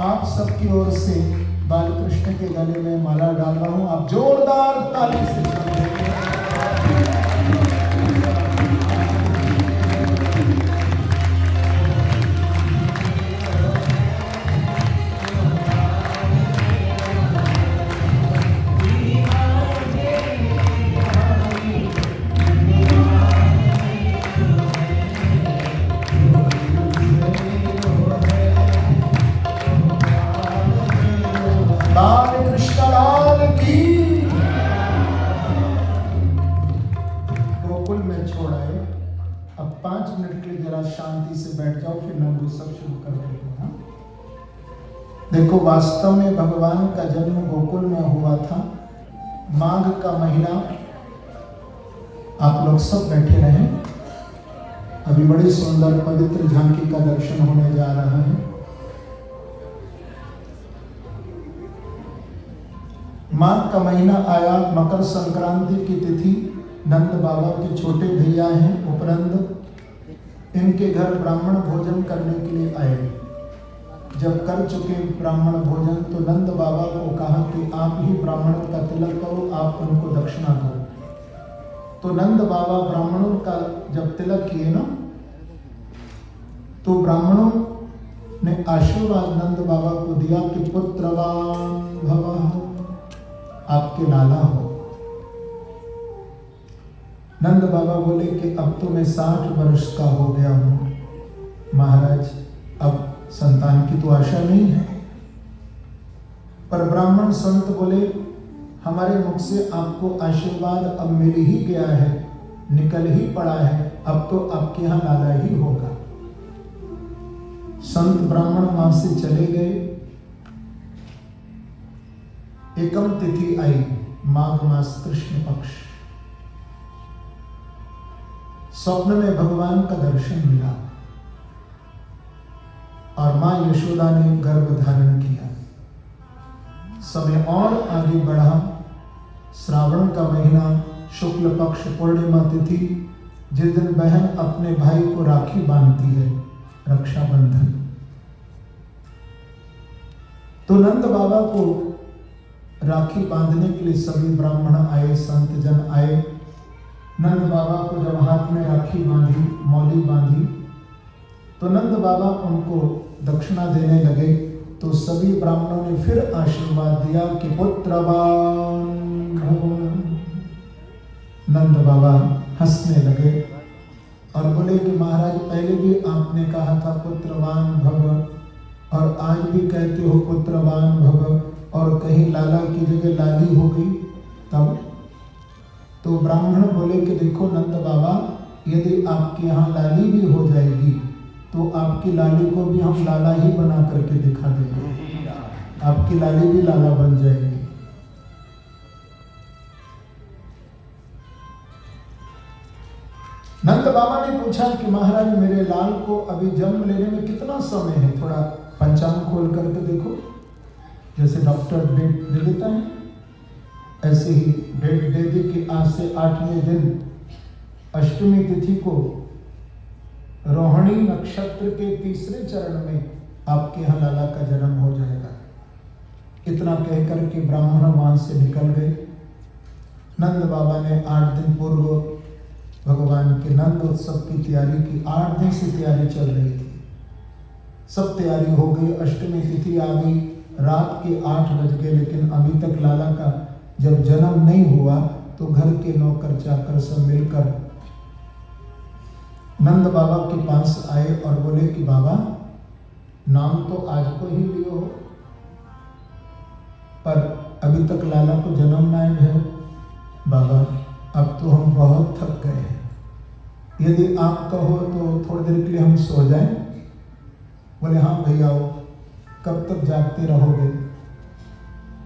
आप सबकी ओर से बालकृष्ण के गले में माला डाल रहा हूं। आप जोरदार ताली से शांति से बैठ जाओ, फिर नवोत्सव शुरू कर देते हैं। देखो, वास्तव में भगवान का जन्म गोकुल में हुआ था। माघ का महीना। आप लोग सब बैठे रहें। अभी बड़ी सुंदर पवित्र झांकी का दर्शन होने जा रहा है। माघ का महीना आया, मकर संक्रांति की तिथि। नंद बाबा के छोटे भैया हैं उपरंद, इनके घर ब्राह्मण भोजन करने के लिए आए। जब कर चुके ब्राह्मण भोजन तो नंद बाबा को कहा कि आप ही ब्राह्मणों का तिलक करो, आप उनको दक्षिणा दो। तो नंद बाबा ब्राह्मणों का जब तिलक किए ना, तो ब्राह्मणों ने आशीर्वाद नंद बाबा को दिया कि पुत्रवान भवः, आपके लाला हो। नंद बाबा बोले कि अब तो मैं 60 वर्ष का हो गया हूं महाराज, अब संतान की तो आशा नहीं है। पर ब्राह्मण संत बोले, हमारे मुख से आपको आशीर्वाद अब मिल ही गया है, निकल ही पड़ा है, अब तो आपके यहाँ लाला ही होगा। संत ब्राह्मण वहां से चले गए। एकम तिथि आई, माघ मास कृष्ण पक्ष। स्वप्न में भगवान का दर्शन मिला और मां यशोदा ने गर्भ धारण किया। समय और आगे बढ़ा। श्रावण का महीना, शुक्ल पक्ष पूर्णिमा तिथि, जिस दिन बहन अपने भाई को राखी बांधती है, रक्षाबंधन। तो नंद बाबा को राखी बांधने के लिए सभी ब्राह्मण आए, संत जन आए। नंद बाबा को जब हाथ में राखी बांधी, मौली बांधी, तो नंद बाबा उनको दक्षिणा देने लगे। तो सभी ब्राह्मणों ने फिर आशीर्वाद दिया कि पुत्रवान भव। नंद बाबा हंसने लगे और बोले कि महाराज, पहले भी आपने कहा था पुत्रवान भव, और आज भी कहते हो पुत्रवान भव, और कहीं लाला की जगह लाली हो गई तब। तो ब्राह्मण बोले कि देखो नंद बाबा, यदि आपके यहाँ लाली भी हो जाएगी तो आपकी लाली को भी हम लाला ही बना करके दिखा देंगे, आपकी लाली भी लाला बन जाएगी। नंद बाबा ने पूछा कि महाराज, मेरे लाल को अभी जन्म लेने में कितना समय है? थोड़ा पंचांग खोल करके देखो। जैसे डॉक्टर डेट दे देता है, ऐसे ही डेट दे दी कि आज से 8वें दिन अष्टमी तिथि को रोहिणी नक्षत्र के 3रे चरण में आपके यहाँ लाला का जन्म हो जाएगा। इतना कहकर के ब्राह्मण वहां से निकल गए। नंद बाबा ने 8 दिन पूर्व भगवान के नंद उत्सव की तैयारी की। 8 दिन से तैयारी चल रही थी, सब तैयारी हो गई। अष्टमी तिथि आ गई, रात के 8 बज गए, लेकिन अभी तक लाला का जब जन्म नहीं हुआ। तो घर के नौकर चाकर सब मिलकर नंद बाबा के पास आए और बोले कि बाबा, नाम तो आज को ही लियो हो, पर अभी तक लाला को जन्म नहीं है। बाबा, अब तो हम बहुत थक गए हैं, यदि आप कहो तो थोड़ी देर के लिए हम सो जाएं। बोले हाँ भैया, कब तक जागते रहोगे?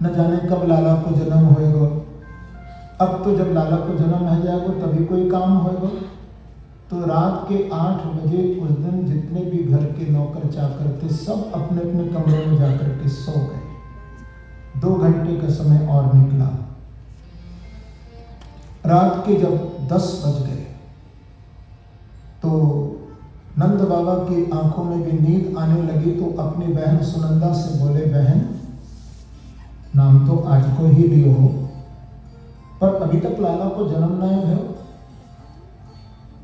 न जाने कब लाला को जन्म होएगा। अब तो जब लाला को जन्म हो जाएगा तभी कोई काम होएगा। तो रात के 8 बजे उस दिन जितने भी घर के नौकर चाकर थे, सब अपने अपने कमरों में जाकर के सो गए। 2 घंटे का समय और निकला। रात के जब 10 बज गए तो नंद नंद बाबा की आंखों में भी नींद आने लगी तो अपनी बहन सुनंदा से बोले, बहन नाम तो आज को ही लियो हो, पर अभी तक लाला को जन्म नहीं है।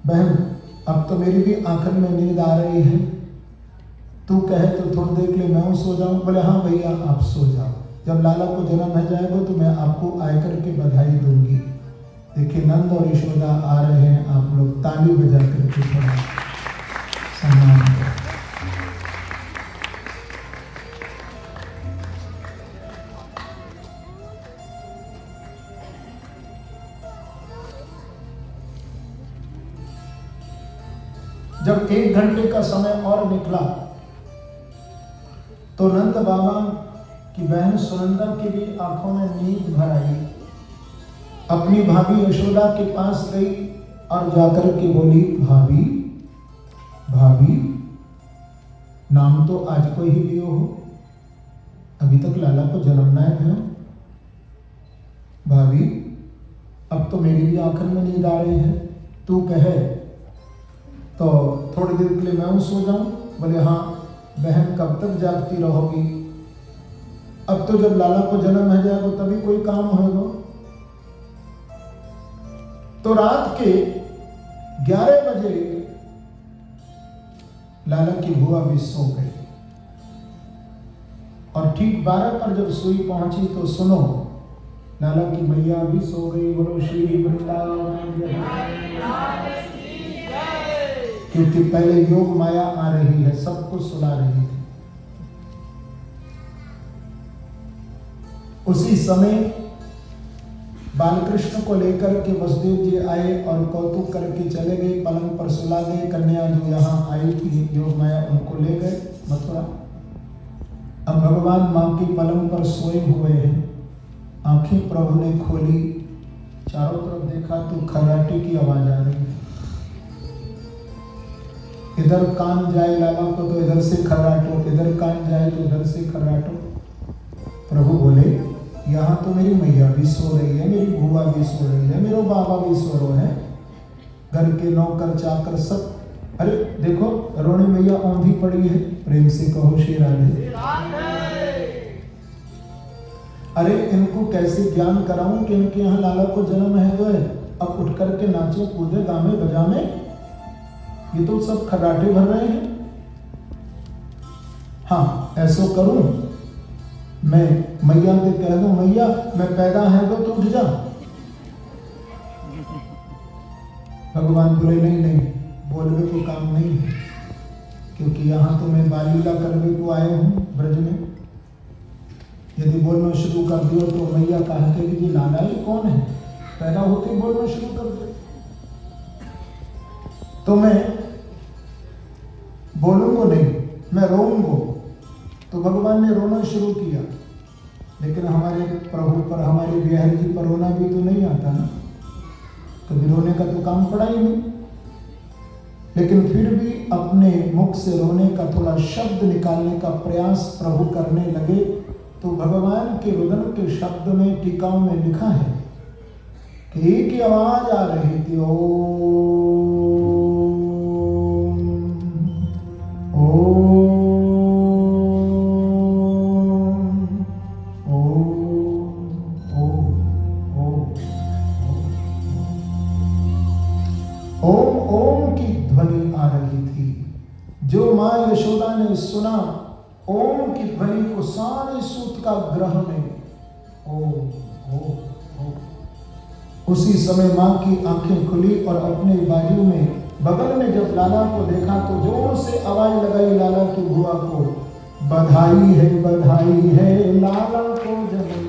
बहन अब तो मेरी भी आंखन में नींद आ रही है, तू कहे तो थोड़ी देर के लिए मैं सो जाऊं। बोले हाँ भैया आप सो जाओ, जब लाला को जन्म हो जाएगा तो मैं आपको आकर के बधाई दूंगी। देखिए नंद और यशोदा आ रहे हैं, आप लोग ताली बजा करके थोड़ा सम्मान करें। जब 1 घंटे का समय और निकला तो नंद बाबा की बहन सुनंदा की भी आंखों में नींद भर आई। अपनी भाभी यशोदा के पास गई और जाकर के बोली, भाभी भाभी नाम तो आज को ही लियो हो, अभी तक लाला को जन्म ना है। भाभी अब तो मेरी भी आंखों में नींद आ रही है, तू कहे तो थोड़ी देर के लिए मैं सो जाऊं। बोले हाँ बहन कब तक जागती रहोगी, अब तो जब लाला को जन्म हो जाएगा तभी कोई काम होगा। तो रात के 11 बजे लाला की बुआ भी सो गई और ठीक 12 पर जब सुई पहुंची तो सुनो लाला की मैया भी सो गई। बोलो श्री वृंदावन, क्योंकि पहले योग माया आ रही है, सबको सुला रही थी। उसी समय बालकृष्ण को लेकर के वसुदेव जी आए और कौतुक करके चले गए, पलंग पर सुला गए। कन्या जो यहाँ आई थी योग माया उनको ले गए मथुरा। अब भगवान मां की पलंग पर सोए हुए हैं, आंखें प्रभु ने खोली, चारों तरफ देखा तो खर्राटे की आवाज आ रही है। इधर कान जाए लाला को तो इधर से खर्राटो, इधर कान जाए तो इधर से खर्राटो। प्रभु बोले यहाँ तो मेरी मैया भी सो रही है, मेरी बुआ भी सो रही है, मेरे बाबा भी सो रहे हैं, घर के नौकर चाकर सब। अरे देखो रोणी मैया औंधी पड़ी है, प्रेम से कहो श्री राधे। अरे इनको कैसे ज्ञान कराऊं कि इनके यहाँ लाला को जन्म है जो है, अब उठ करके नाचे कूदे गामे बजामे, ये तो सब खर्राटे भर रहे हैं। हाँ ऐसा करूं मैं मैया से कह दूं, मैया मैं पैदा है तो उठ जा। भगवान बोले नहीं नहीं, बोलने को काम नहीं है, क्योंकि यहाँ तो मैं बाल लीला करने को आया हूँ ब्रज में। यदि बोलना शुरू कर दियो तो मैया कहते कि ये लाला ही कौन है, पैदा होते ही बोलना शुरू कर दे। तो मैं बोलूंगा नहीं, मैं रोऊंगा। तो भगवान ने रोना शुरू किया, लेकिन हमारे प्रभु पर, हमारे बिहारी जी पर रोना भी तो नहीं आता ना, कभी रोने का तो काम पड़ा ही नहीं। लेकिन फिर भी अपने मुख से रोने का थोड़ा शब्द निकालने का प्रयास प्रभु करने लगे। तो भगवान के रुदन के शब्द में टीकाओं में लिखा है कि एक ही आवाज आ रही थी, ओम ओम की ध्वनि आ रही थी। जो मां यशोदा ने सुना ओम की ध्वनि को सारे सूत का ग्रह में ओम ओम ओम। उसी समय मां की आंखें खुली और अपने बाजू में बगल में जब लाला को देखा तो जोर से आवाज लगाई लाला की बुआ को, बधाई है लाला को जन्म